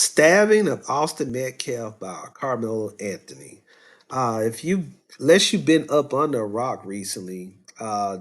Stabbing of Austin Metcalf by Karmelo Anthony. If you, unless you've been up under a rock recently,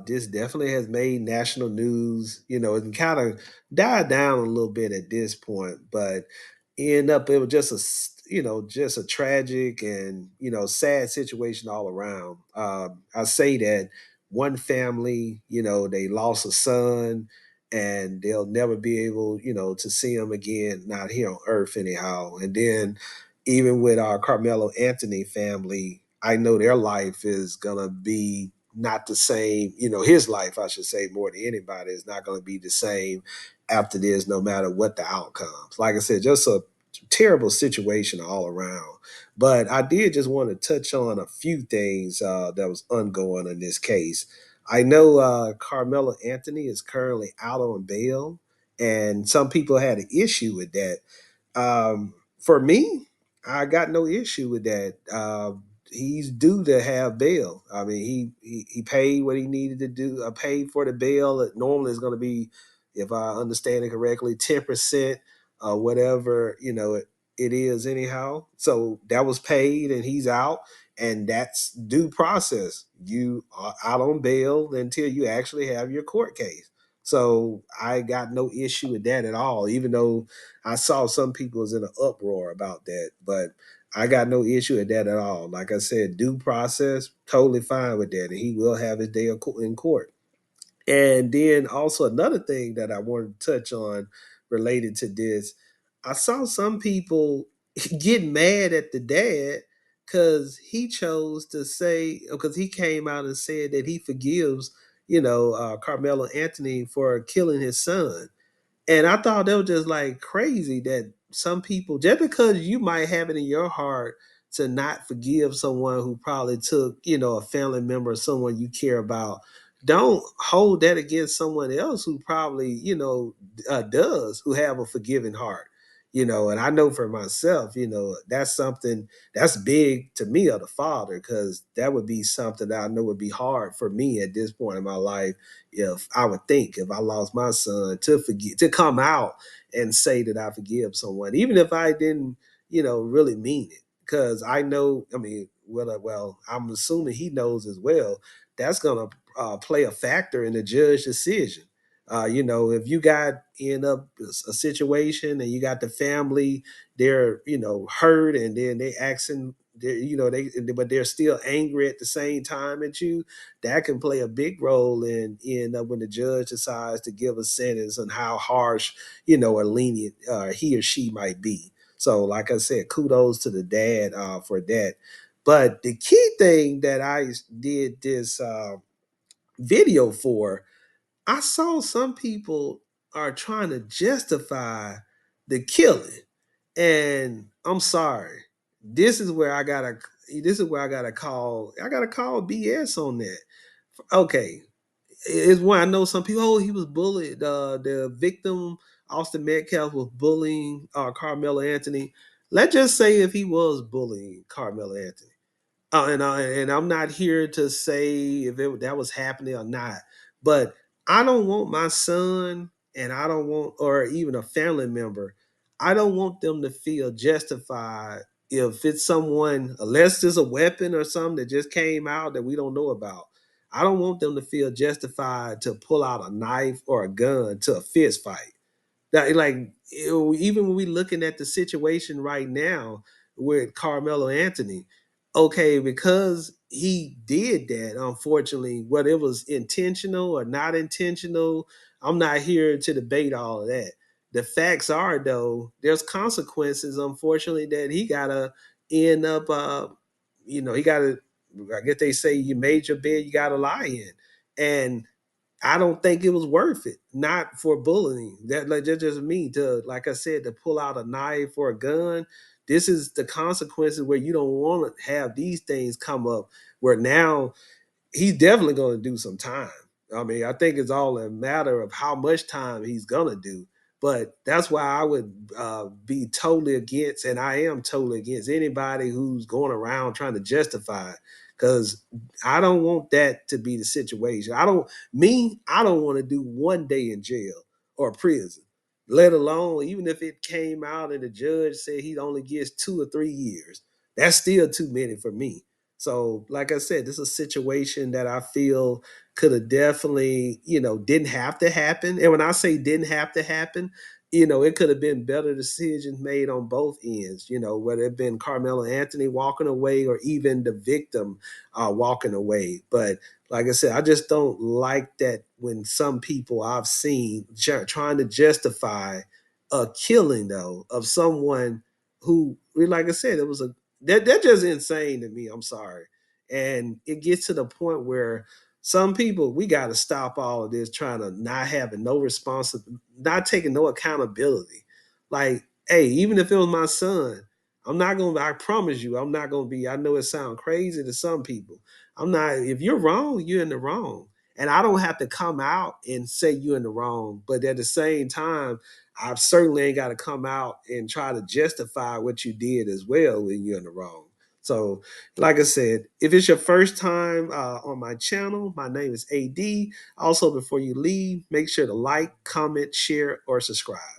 this definitely has made national news. It can kind of die down a little bit at this point, but it was just just a tragic and sad situation all around. I say that one family, they lost a son and they'll never be able, to see him again, not here on earth anyhow. And then even with our Carmelo Anthony family, I know their life is gonna be not the same, his life, I should say, more than anybody, is not gonna be the same after this, no matter what the outcomes. Like I said, just a terrible situation all around. But I did just want to touch on a few things that was ongoing in this case. I know Carmelo Anthony is currently out on bail, and some people had an issue with that. For me, I got no issue with that. He's due to have bail. I mean, he paid what he needed to do. Paid for the bail. It normally is going to be, if I understand it correctly, 10%, whatever it is anyhow. So that was paid, and he's out, and that's due process. You are out on bail until you actually have your court case. So I got no issue with that at all, even though I saw some people was in an uproar about that, but I got no issue with that at all. Like I said, due process, totally fine with that, and he will have his day in court. And then also another thing that I wanted to touch on related to this, I saw some people get mad at the dad because he chose to say, because he came out and said that he forgives, Carmelo Anthony for killing his son. And I thought that was just like crazy that some people, just because you might have it in your heart to not forgive someone who probably took, a family member or someone you care about, don't hold that against someone else who probably, does, who have a forgiving heart. And I know for myself, that's something that's big to me of the father, because that would be something that I know would be hard for me at this point in my life, if I would think, if I lost my son, to forget, to come out and say that I forgive someone, even if I didn't, really mean it. Because I know, I mean, I'm assuming he knows as well. That's gonna play a factor in the judge decision. If you got in a situation and you got the family, they're hurt, and then they asking, but they're still angry at the same time at you, that can play a big role in when the judge decides to give a sentence and how harsh, or lenient he or she might be. So, like I said, kudos to the dad for that. But the key thing that I did this video for, I saw some people are trying to justify the killing, and I'm sorry. This is where I gotta. This is where I gotta call. I gotta call BS on that. Okay, it's when I know some people. Oh, he was bullied. The victim, Austin Metcalf, was bullying Carmelo Anthony. Let's just say if he was bullying Carmelo Anthony, and I'm not here to say if that was happening or not, but I don't want my son, and I don't want, or even a family member, I don't want them to feel justified if it's someone, unless there's a weapon or something that just came out that we don't know about. I don't want them to feel justified to pull out a knife or a gun to a fist fight. That, like, even when we looking at the situation right now with Carmelo Anthony, okay, because he did that, unfortunately, whether it was intentional or not intentional, I'm not here to debate all of that. The facts are, though, there's consequences, unfortunately, that he gotta end up. He gotta. I guess they say you made your bed, you gotta lie in, and I don't think it was worth it. Not for bullying. That just me to, like I said, to pull out a knife or a gun. This is the consequences where you don't want to have these things come up. Where now he's definitely going to do some time. I mean, I think it's all a matter of how much time he's going to do. But that's why I would be totally against, and I am totally against anybody who's going around trying to justify it, because I don't want that to be the situation. I don't want to do one day in jail or prison. let alone even if it came out and the judge said he only gets 2 or 3 years, that's still too many for me. So, like I said, this is a situation that I feel could have definitely, didn't have to happen. And when I say didn't have to happen, it could have been better decisions made on both ends, whether it been Carmelo Anthony walking away or even the victim walking away. But like I said, I just don't like that when some people I've seen trying to justify a killing though of someone who, like I said, it was a that's just insane to me. I'm sorry, and it gets to the point where some people we got to stop all of this trying to not having no not taking no accountability. Like, hey, even if it was my son, I'm not gonna. I promise you, I'm not gonna be. I know it sounds crazy to some people. I'm not. If you're wrong, you're in the wrong, and I don't have to come out and say you're in the wrong. But at the same time, I certainly ain't got to come out and try to justify what you did as well when you're in the wrong. So, like I said, if it's your first time on my channel, my name is AD. Also, before you leave, make sure to like, comment, share, or subscribe.